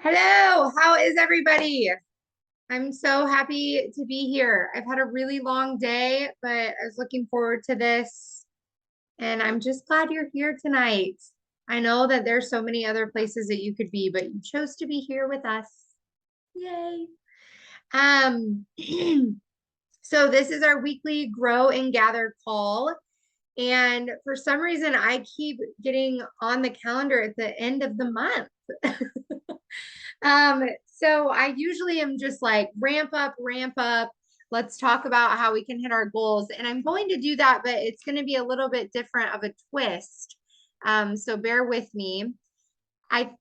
Hello, how is everybody? I'm so happy to be here. I've had a really long day, but I was looking forward to this, and I'm just glad you're here tonight. I know that there's so many other places that you could be, but you chose to be here with us. Yay. Um, so this is our weekly grow and gather call. And for some reason, I keep getting on the calendar at the end of the month. So I usually am just like ramp up, ramp up. Let's talk about how we can hit our goals. And I'm going to do that, but it's going to be a little bit different of a twist. So bear with me. I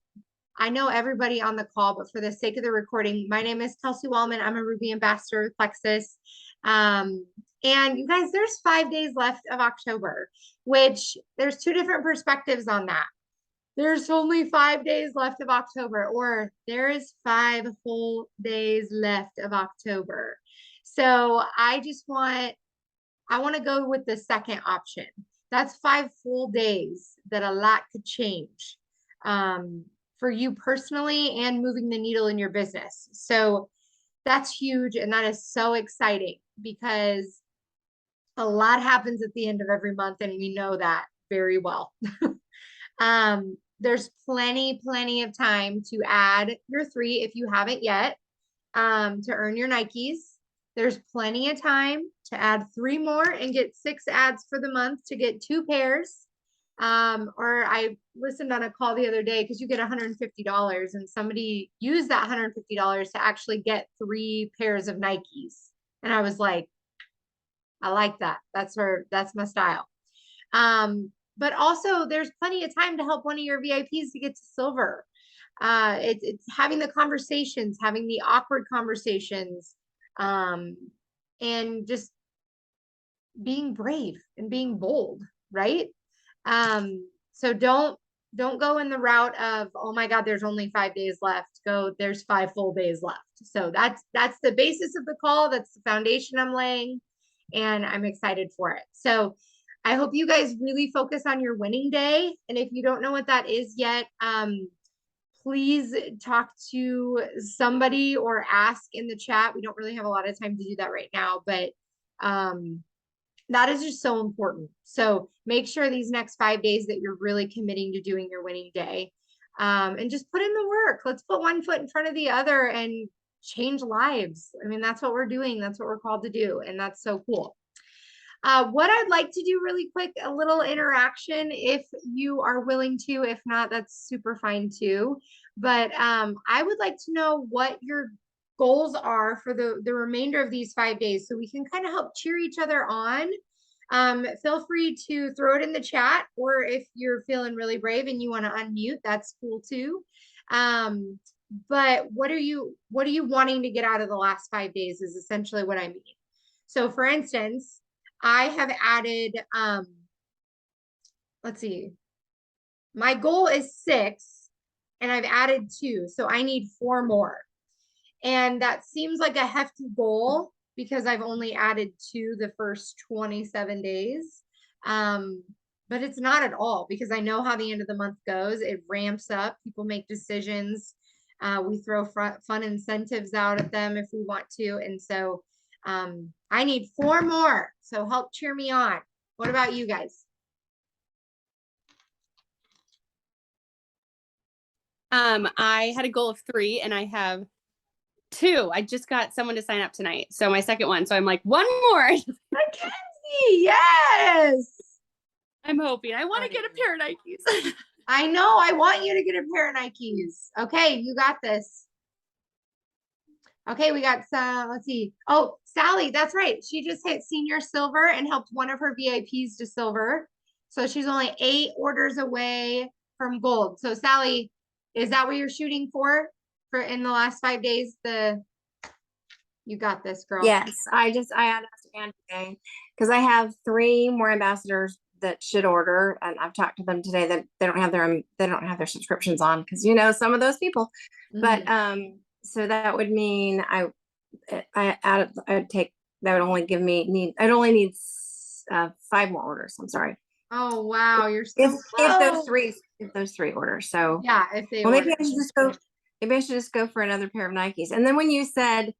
I know everybody on the call, but for the sake of the recording, my name is Kelsey Wallman. I'm a Ruby ambassador with Plexus. And you guys, there's 5 days left of October, which there's two different perspectives on that. There's only 5 days left of October, or there is 5 whole days left of October. So I want to go with the second option. That's 5 full days that a lot could change for you personally and moving the needle in your business. So that's huge. And that is so exciting because a lot happens at the end of every month. And we know that very well. There's plenty of time to add your 3 if you haven't yet, to earn your Nikes. There's plenty of time to add 3 more and get 6 ads for the month to get 2 pairs. Or I listened on a call the other day because you get $150 and somebody used that $150 to actually get 3 pairs of Nikes. And I was like, I like that. That's my style. But also there's plenty of time to help one of your VIPs to get to silver. It's having the conversations, having the awkward conversations, and just being brave and being bold, right? So don't go in the route of, oh my God, there's only 5 days left. Go, there's 5 full days left. So that's the basis of the call. That's the foundation I'm laying, and I'm excited for it. So I hope you guys really focus on your winning day. And if you don't know what that is yet, please talk to somebody or ask in the chat. We don't really have a lot of time to do that right now, but that is just so important. So make sure these next 5 days that you're really committing to doing your winning day, and just put in the work. Let's put one foot in front of the other and change lives. I mean, that's what we're doing. That's what we're called to do. And that's so cool. What I'd like to do really quick, a little interaction if you are willing to. If not, that's super fine too. But I would like to know what your goals are for the remainder of these 5 days so we can kind of help cheer each other on. Feel free to throw it in the chat, or if you're feeling really brave and you want to unmute, that's cool too. But what are you wanting to get out of the last 5 days is essentially what I mean. So for instance, I have added, let's see, my goal is 6 and I've added 2. So I need 4 more. And that seems like a hefty goal because I've only added 2 the first 27 days. But it's not at all because I know how the end of the month goes. It ramps up. People make decisions. We throw fun incentives out at them if we want to. And so I need 4 more. So help cheer me on. What about you guys? I had a goal of 3 and I have 2. I just got someone to sign up tonight. So my second one. So I'm like, 1 more. Mackenzie, yes. I'm hoping. I want to get a pair of Nikes. I know. I want you to get a pair of Nikes. Okay, you got this. Okay, we got some, let's see. Oh, Sally, that's right. She just hit senior silver and helped one of her VIPs to silver. So she's only 8 orders away from gold. So Sally, is that what you're shooting for in the last 5 days? You got this, girl. Yes, I asked Andrew because I have 3 more ambassadors that should order, and I've talked to them today that they don't have their subscriptions on because some of those people. But so that would mean I'd only need 5 more orders. I'm sorry. Oh wow, you're so close. If those 3 orders. So yeah, if they maybe I should just go. maybe I should just go for another pair of Nikes. And then when you said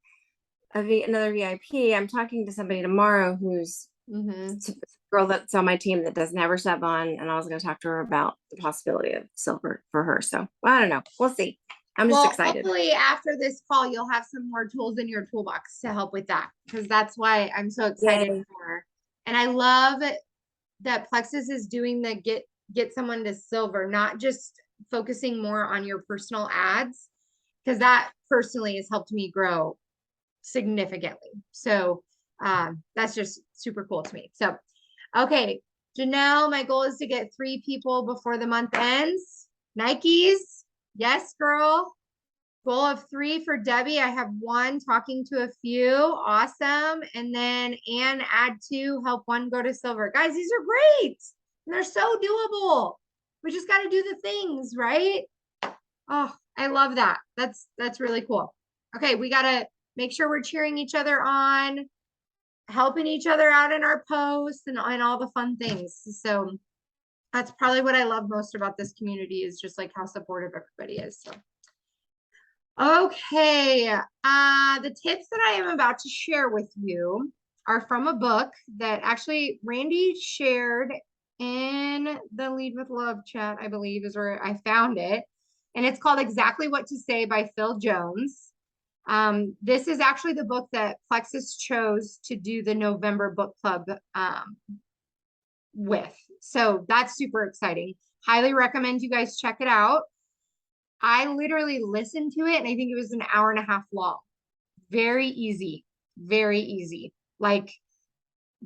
another VIP, I'm talking to somebody tomorrow who's Mm-hmm. a girl that's on my team that doesn't have her sub on, and I was going to talk to her about the possibility of silver for her. So I don't know. We'll see. I'm just excited. Hopefully after this call, you'll have some more tools in your toolbox to help with that, because that's why I'm so excited Yay. for her. And I love that Plexus is doing the get someone to silver, not just focusing more on your personal ads, because that personally has helped me grow significantly. So that's just super cool to me. So, okay, Janelle, my goal is to get 3 people before the month ends. Nikes, yes, girl. Goal of 3 for Debbie. I have 1, talking to a few. Awesome. And then Anne, add 2, help 1 go to silver. Guys, these are great. And they're so doable. We just got to do the things, right? Oh, I love that. That's really cool. Okay, we got to make sure we're cheering each other on, helping each other out in our posts and all the fun things. So that's probably what I love most about this community, is just like how supportive everybody is. So okay, the tips that I am about to share with you are from a book that actually Randy shared in the Lead with Love chat, I believe is where I found it. And it's called Exactly What to Say by Phil Jones. This is actually the book that Plexus chose to do the November book club with. So that's super exciting. Highly recommend you guys check it out. I literally listened to it and I think it was an hour and a half long. Very easy, very easy. Like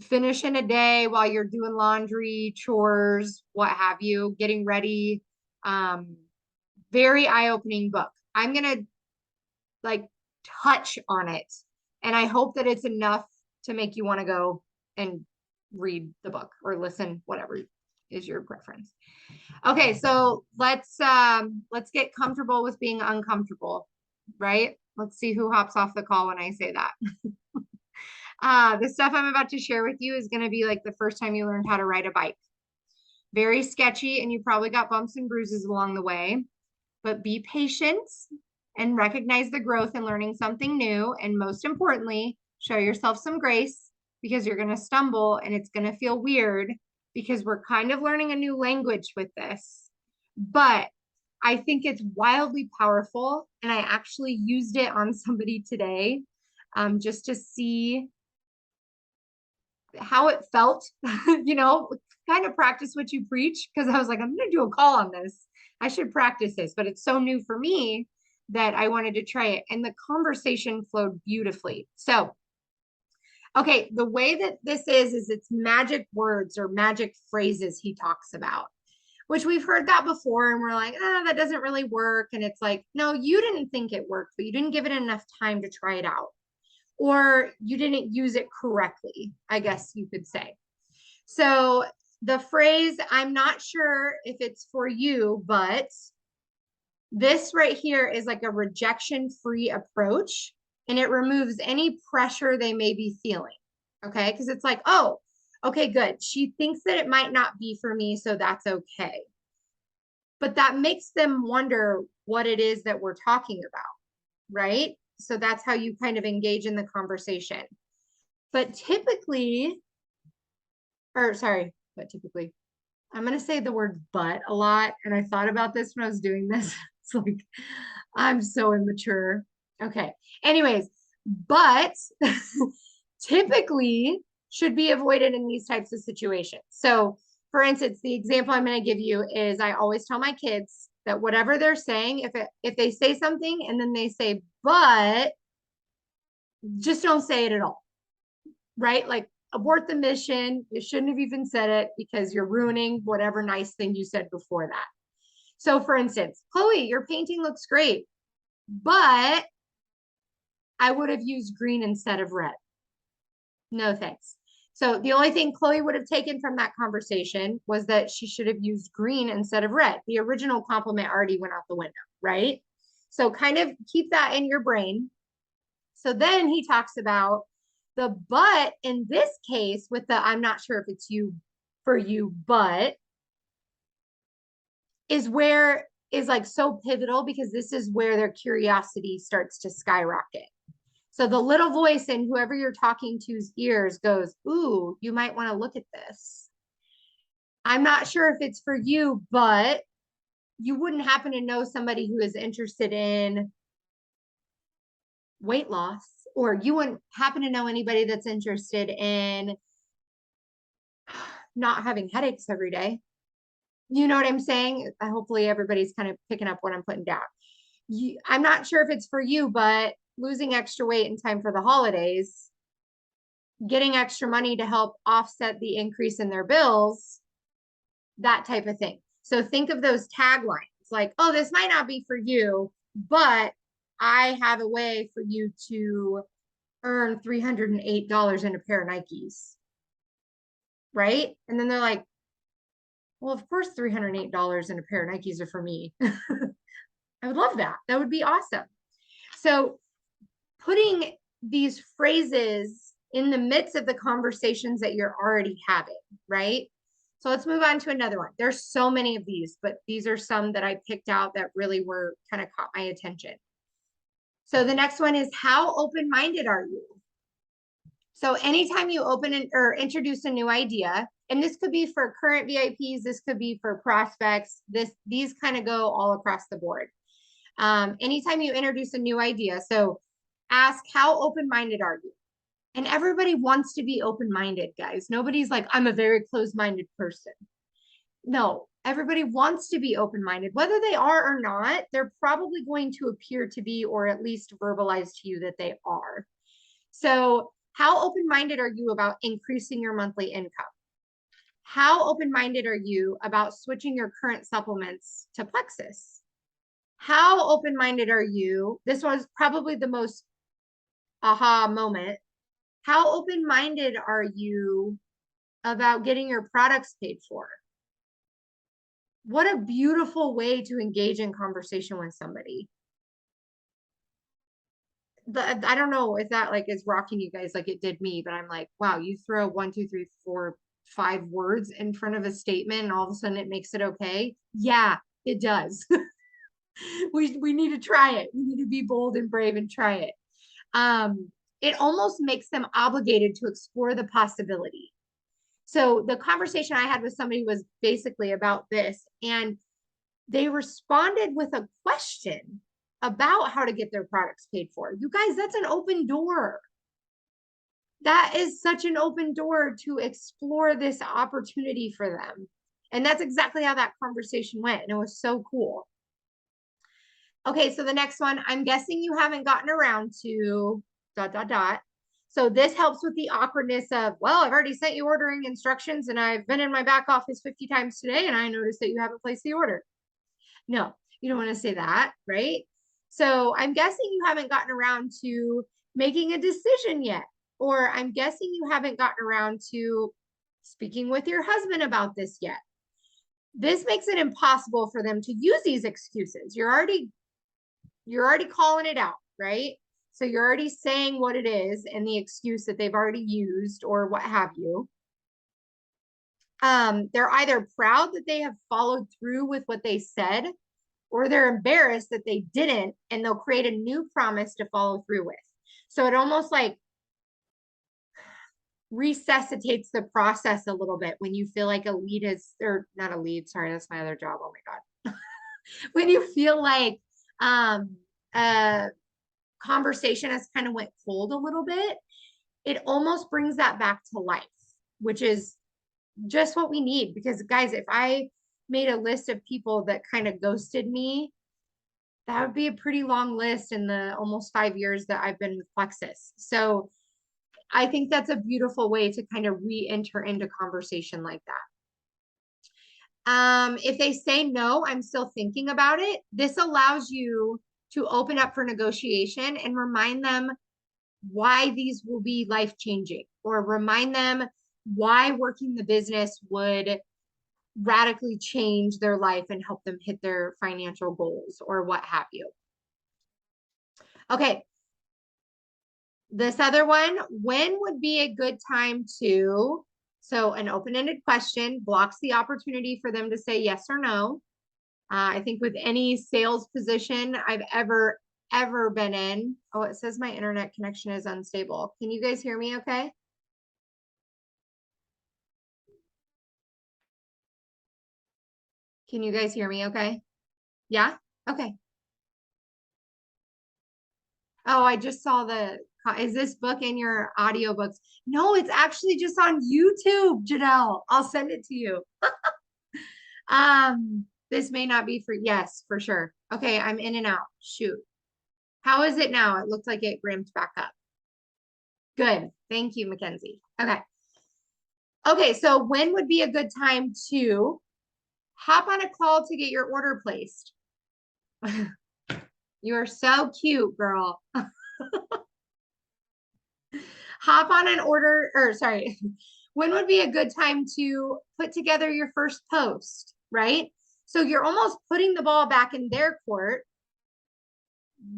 finish in a day while you're doing laundry, chores, what have you, getting ready. Very eye-opening book. I'm going to like touch on it. And I hope that it's enough to make you want to go and read the book or listen, whatever is your preference. Okay, so let's get comfortable with being uncomfortable, right? Let's see who hops off the call when I say that. The stuff I'm about to share with you is going to be like the first time you learned how to ride a bike. Very sketchy, and you probably got bumps and bruises along the way, but be patient and recognize the growth in learning something new. And most importantly, show yourself some grace, because you're going to stumble and it's going to feel weird, because we're kind of learning a new language with this. But I think it's wildly powerful. And I actually used it on somebody today, just to see how it felt, you know, kind of practice what you preach. Because I was like, I'm going to do a call on this. I should practice this, but it's so new for me that I wanted to try it. And the conversation flowed beautifully. So, okay, the way that this is it's magic words or magic phrases he talks about, which we've heard that before. And we're like, that doesn't really work. And it's like, no, you didn't think it worked, but you didn't give it enough time to try it out. Or you didn't use it correctly, I guess you could say. So the phrase, I'm not sure if it's for you, but this right here is like a rejection-free approach, and it removes any pressure they may be feeling. Okay, because it's like, oh, okay, good. She thinks that it might not be for me, so that's okay. But that makes them wonder what it is that we're talking about, right? So that's how you kind of engage in the conversation. But typically, I'm going to say the word but a lot. And I thought about this when I was doing this. It's like, I'm so immature. Okay. Anyways, but typically should be avoided in these types of situations. So for instance, the example I'm going to give you is I always tell my kids that whatever they're saying, if they say something and then they say, but, just don't say it at all, right? Like abort the mission. You shouldn't have even said it, because you're ruining whatever nice thing you said before that. So for instance, Chloe, your painting looks great, but I would have used green instead of red. No thanks. So the only thing Chloe would have taken from that conversation was that she should have used green instead of red. The original compliment already went out the window, right? So kind of keep that in your brain. So then he talks about the but in this case with the I'm not sure if it's you for you, but is where is like so pivotal because this is where their curiosity starts to skyrocket. So the little voice in whoever you're talking to's ears goes, ooh, you might want to look at this. I'm not sure if it's for you, but you wouldn't happen to know somebody who is interested in weight loss, or you wouldn't happen to know anybody that's interested in not having headaches every day. You know what I'm saying? Hopefully everybody's kind of picking up what I'm putting down. I'm not sure if it's for you, but losing extra weight in time for the holidays, getting extra money to help offset the increase in their bills, that type of thing. So think of those taglines like, oh, this might not be for you, but I have a way for you to earn $308 in a pair of Nikes. Right? And then they're like, well, of course, $308 in a pair of Nikes are for me. I would love that. That would be awesome. So putting these phrases in the midst of the conversations that you're already having, right? So let's move on to another one. There's so many of these, but these are some that I picked out that really were kind of caught my attention. So the next one is, how open-minded are you? So anytime you open or introduce a new idea, and this could be for current VIPs, this could be for prospects, these kind of go all across the board. Anytime you introduce a new idea, so ask, how open-minded are you? And everybody wants to be open-minded, guys. Nobody's like, I'm a very closed-minded person. No, everybody wants to be open-minded. Whether they are or not, they're probably going to appear to be, or at least verbalize to you that they are. So how open-minded are you about increasing your monthly income? How open-minded are you about switching your current supplements to Plexus? How open-minded are you? This was probably the most aha moment. How open-minded are you about getting your products paid for? What a beautiful way to engage in conversation with somebody. But I don't know if that like is rocking you guys like it did me, but I'm like, wow, you throw 1, 2, 3, 4, 5 words in front of a statement and all of a sudden it makes it okay. Yeah, it does. We need to try it. We need to be bold and brave and try it. It almost makes them obligated to explore the possibility. So the conversation I had with somebody was basically about this, and they responded with a question about how to get their products paid for. You guys, that's an open door. That is such an open door to explore this opportunity for them. And that's exactly how that conversation went. And it was so cool. Okay, so the next one, I'm guessing you haven't gotten around to ... So this helps with the awkwardness of, well, I've already sent you ordering instructions and I've been in my back office 50 times today and I noticed that you haven't placed the order. No, you don't want to say that, right? So I'm guessing you haven't gotten around to making a decision yet, or I'm guessing you haven't gotten around to speaking with your husband about this yet. This makes it impossible for them to use these excuses. You're already calling it out, right? So you're already saying what it is and the excuse that they've already used or what have you. They're either proud that they have followed through with what they said, or they're embarrassed that they didn't, and they'll create a new promise to follow through with. So it almost like resuscitates the process a little bit when you feel like a lead is, or not a lead, sorry, that's my other job. Oh my God. When you feel like conversation has kind of went cold a little bit, it almost brings that back to life, which is just what we need. Because guys, if I made a list of people that kind of ghosted me, that would be a pretty long list in the almost 5 years that I've been with Plexus. So I think that's a beautiful way to kind of re-enter into conversation like that. If they say no, I'm still thinking about it. This allows you to open up for negotiation and remind them why these will be life-changing, or remind them why working the business would radically change their life and help them hit their financial goals or what have you. Okay. This other one, when would be a good time to, so an open-ended question blocks the opportunity for them to say yes or no. I think with any sales position I've ever been in. Oh, it says my internet connection is unstable. Can you guys hear me okay? Can you guys hear me okay? Yeah? Okay. Oh, I just saw is this book in your audiobooks? No, it's actually just on YouTube, Janelle. I'll send it to you. This may not be for, yes, for sure. Okay, I'm in and out. Shoot. How is it now? It looks like it ramped back up. Good. Thank you, Mackenzie. Okay. Okay, so when would be a good time to hop on a call to get your order placed? You are so cute, girl. Hop on an order, or sorry, when would be a good time to put together your first post, right? So you're almost putting the ball back in their court,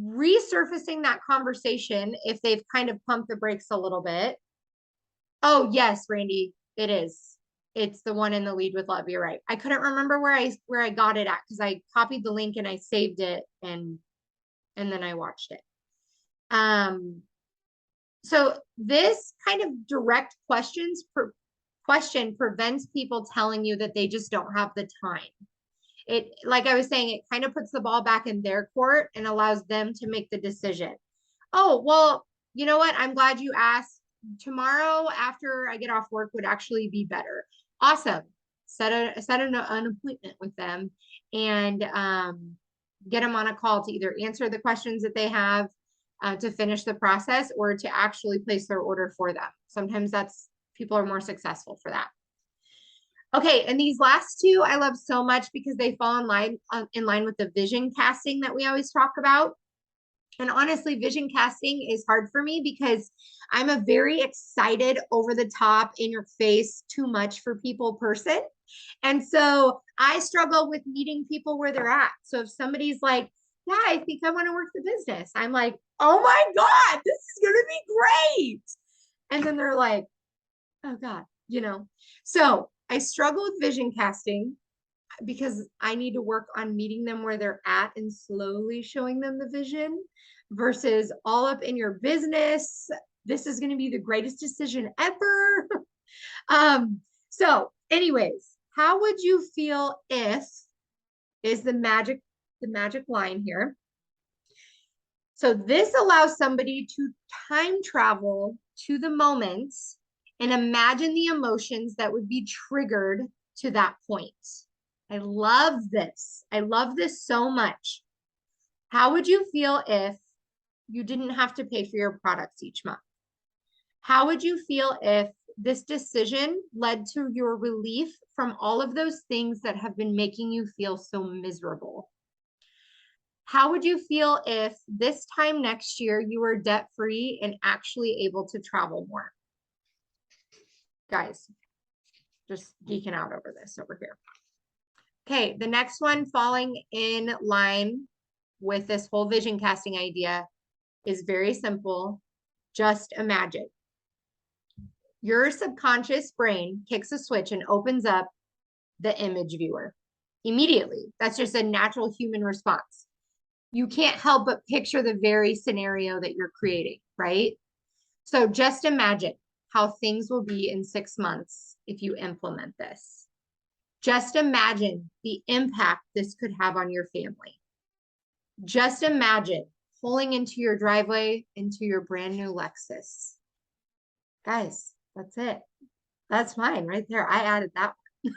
resurfacing that conversation if they've kind of pumped the brakes a little bit. Oh, yes, Randy, it is. It's the one in the Lead with Love. You're right. I couldn't remember where I got it at because I copied the link and I saved it and then I watched it. So this kind of direct question prevents people telling you that they just don't have the time. It, like I was saying, it kind of puts the ball back in their court and allows them to make the decision. Oh, well, you know what? I'm glad you asked. Tomorrow after I get off work would actually be better. Awesome. Set an appointment with them and get them on a call to either answer the questions that they have to finish the process or to actually place their order for them. Sometimes people are more successful for that. Okay, and these last two I love so much because they fall in line with the vision casting that we always talk about. And honestly, vision casting is hard for me because I'm a very excited, over the top, in your face, too much for people person. And so I struggle with meeting people where they're at. So if somebody's like, yeah, I think I want to work the business, I'm like, oh my God, this is going to be great. And then they're like, oh God, So I struggle with vision casting because I need to work on meeting them where they're at and slowly showing them the vision versus all up in your business. This is going to be the greatest decision ever. So anyways, how would you feel if is the magic line here? So this allows somebody to time travel to the moments and imagine the emotions that would be triggered to that point. I love this. I love this so much. How would you feel if you didn't have to pay for your products each month? How would you feel if this decision led to your relief from all of those things that have been making you feel so miserable? How would you feel if this time next year you were debt-free and actually able to travel more? Guys, just geeking out over this over here. Okay, the next one falling in line with this whole vision casting idea is very simple. Just imagine. Your subconscious brain kicks a switch and opens up the image viewer immediately. That's just a natural human response. You can't help but picture the very scenario that you're creating, right? So just imagine how things will be in 6 months if you implement this. Just imagine the impact this could have on your family. Just imagine pulling into your driveway into your brand new Lexus. Guys, that's it. That's mine right there. I added that one.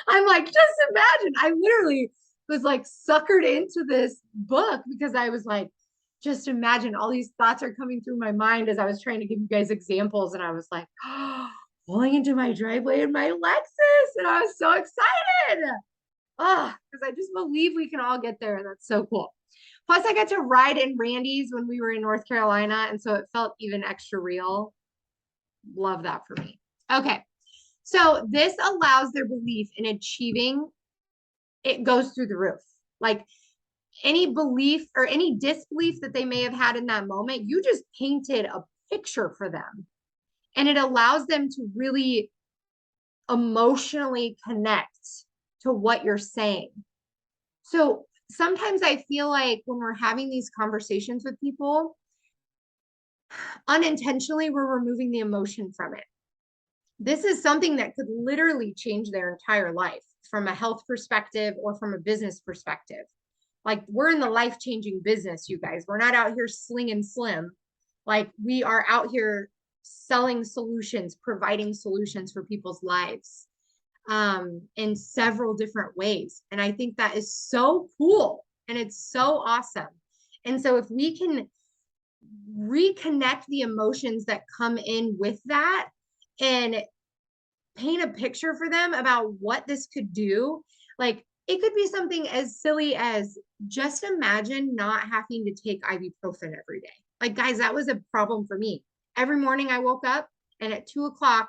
I'm like, just imagine. I literally was like suckered into this book because I was like, just imagine, all these thoughts are coming through my mind as I was trying to give you guys examples. And I was like, oh, pulling into my driveway in my Lexus. And I was so excited. Oh, because I just believe we can all get there. That's so cool. Plus, I got to ride in Randy's when we were in North Carolina. And so it felt even extra real. Love that for me. Okay. So this allows their belief in achieving, it goes through the roof. Like any belief or any disbelief that they may have had in that moment, you just painted a picture for them. And it allows them to really emotionally connect to what you're saying. So sometimes I feel like when we're having these conversations with people, unintentionally, we're removing the emotion from it. This is something that could literally change their entire life from a health perspective or from a business perspective. Like, we're in the life-changing business, you guys. We're not out here slinging slim. Like, we are out here selling solutions, providing solutions for people's lives in several different ways. And I think that is so cool and it's so awesome. And so if we can reconnect the emotions that come in with that and paint a picture for them about what this could do, like, it could be something as silly as, just imagine not having to take ibuprofen every day. Like, guys, that was a problem for me. Every morning I woke up and at 2 o'clock,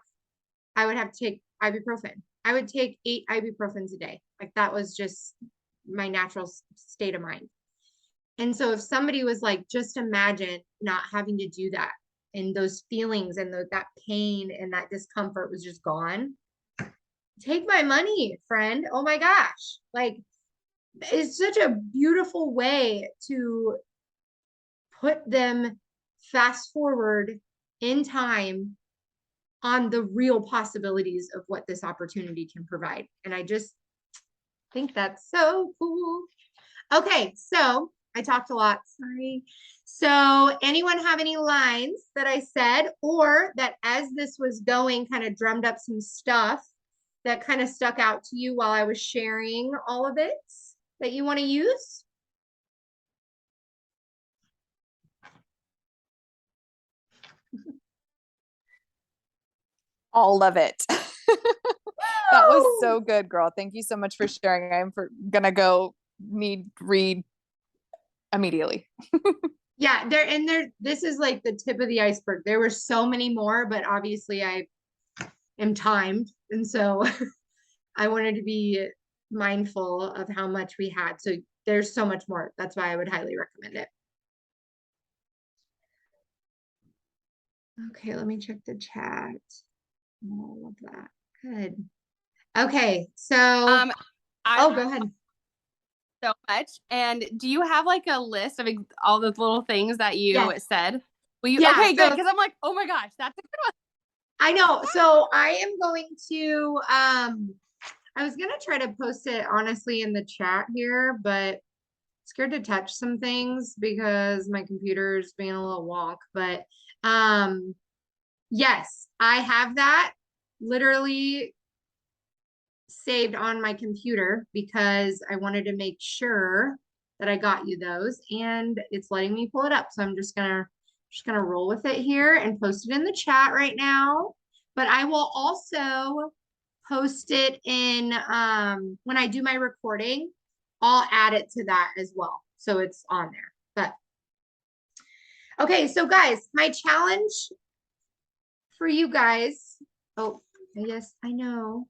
I would have to take ibuprofen. I would take 8 ibuprofens a day. Like, that was just my natural state of mind. And so if somebody was like, just imagine not having to do that, and those feelings and that pain and that discomfort was just gone, take my money, friend. Oh my gosh. Like, it's such a beautiful way to put them fast forward in time on the real possibilities of what this opportunity can provide. And I just think that's so cool. Okay, so I talked a lot, sorry. So anyone have any lines that I said, or that as this was going, kind of drummed up some stuff that kind of stuck out to you while I was sharing all of it that you want to use? All of it. That was Woo! so good, girl. Thank you so much for sharing. Gonna go read immediately. Yeah, this is like the tip of the iceberg. There were so many more, but obviously I am timed. And so I wanted to be mindful of how much we had. So there's so much more. That's why I would highly recommend it. Okay, let me check the chat. All of that. Good. Okay, so I oh, go ahead. so much. And do you have like a list of all those little things that you Yes. said? Will you? Yeah, Okay, good. so- Because I'm like, oh my gosh, that's a good one. I know. So I am going to I was gonna try to post it honestly in the chat here, but scared to touch some things because my computer's being a little wonk. But yes, I have that literally saved on my computer because I wanted to make sure that I got you those, and it's letting me pull it up. So I'm just gonna roll with it here and post it in the chat right now. But I will also post it in when I do my recording, I'll add it to that as well. So it's on there. But okay, so guys, my challenge for you guys. Oh, yes, I know.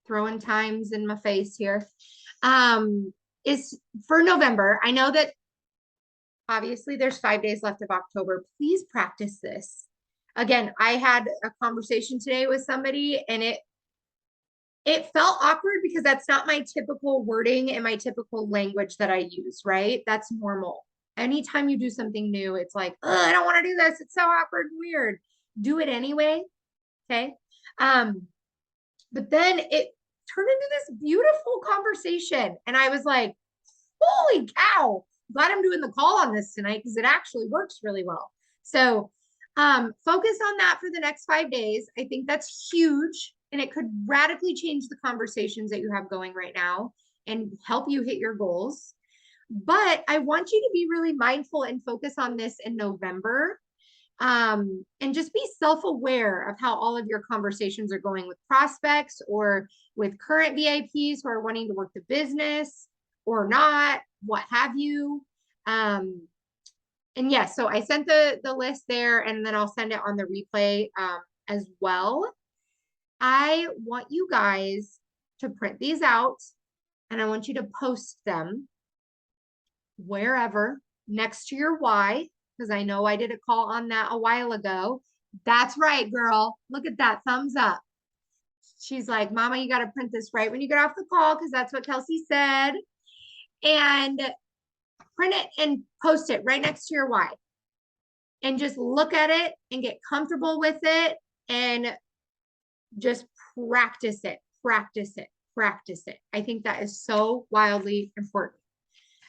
Throwing times in my face here. Is for November. I know that obviously there's 5 days left of October. Please practice this. Again, I had a conversation today with somebody and it felt awkward because that's not my typical wording and my typical language that I use, right? That's normal. Anytime you do something new, it's like, I don't want to do this. It's so awkward and weird. Do it anyway. Okay. But then it turned into this beautiful conversation. And I was like, holy cow, glad I'm doing the call on this tonight because it actually works really well. So focus on that for the next 5 days. I think that's huge. And it could radically change the conversations that you have going right now and help you hit your goals. But I want you to be really mindful and focus on this in November. And just be self-aware of how all of your conversations are going with prospects or with current VIPs who are wanting to work the business or not, what have you. And yes, so I sent the list there, and then I'll send it on the replay as well. I want you guys to print these out, and I want you to post them wherever next to your why, because I know I did a call on that a while ago. That's right, girl. Look at that thumbs up. she's like, Mama, you got to print this right when you get off the call, because that's what Kelsey said. And print it and post it right next to your why. And just look at it and get comfortable with it and just practice it, practice it, practice it. I think that is so wildly important.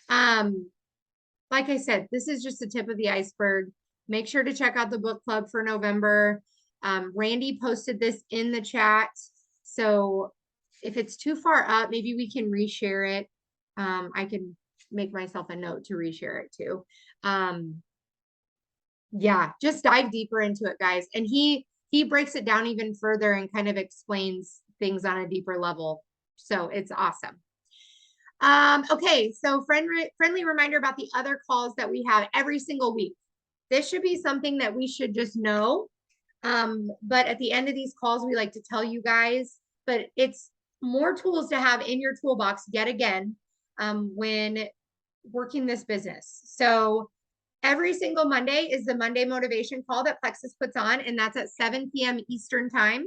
Like I said, this is just the tip of the iceberg. Make sure to check out the book club for November. Randy posted this in the chat. So if it's too far up, maybe we can reshare it. I can make myself a note to reshare it too. Yeah, just dive deeper into it, guys. And he breaks it down even further and kind of explains things on a deeper level. So it's awesome. Okay, so friendly reminder about the other calls that we have every single week. This should be something that we should just know. But at the end of these calls, we like to tell you guys, but it's more tools to have in your toolbox yet again, when working this business. So every single Monday is the Monday motivation call that Plexus puts on, and that's at 7 p.m. Eastern time.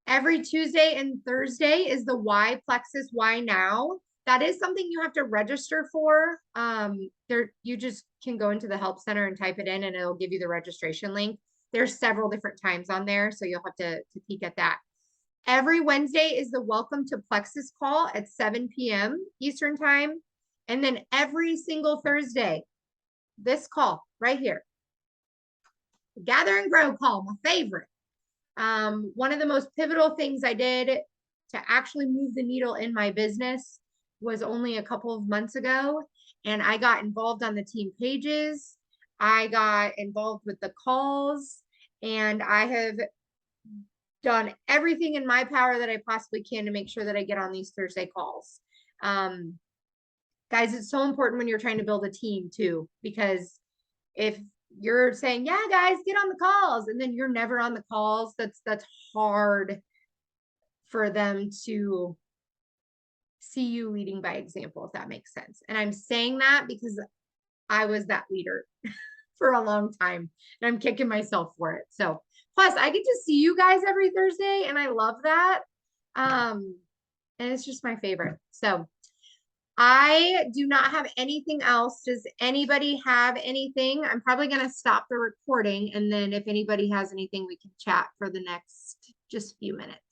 Every Tuesday and Thursday is the Why Plexus, Why Now. That is something you have to register for. You just can go into the help center and type it in, and it'll give you the registration link. There's several different times on there, so you'll have to peek at that. Every Wednesday is the Welcome to Plexus call at 7 p.m. Eastern time. And then every single Thursday, this call right here, the Gather and Grow call, my favorite. One of the most pivotal things I did to actually move the needle in my business was only a couple of months ago. And I got involved on the team pages. I got involved with the calls, and I have done everything in my power that I possibly can to make sure that I get on these Thursday calls. Guys, it's so important when you're trying to build a team too, because if you're saying, yeah, guys, get on the calls, and then you're never on the calls, that's hard for them to see you leading by example, if that makes sense. And I'm saying that because I was that leader for a long time, and I'm kicking myself for it. So plus I get to see you guys every Thursday, and I love that. And it's just my favorite. So I do not have anything else. Does anybody have anything? I'm probably going to stop the recording, and then if anybody has anything, we can chat for the next just few minutes.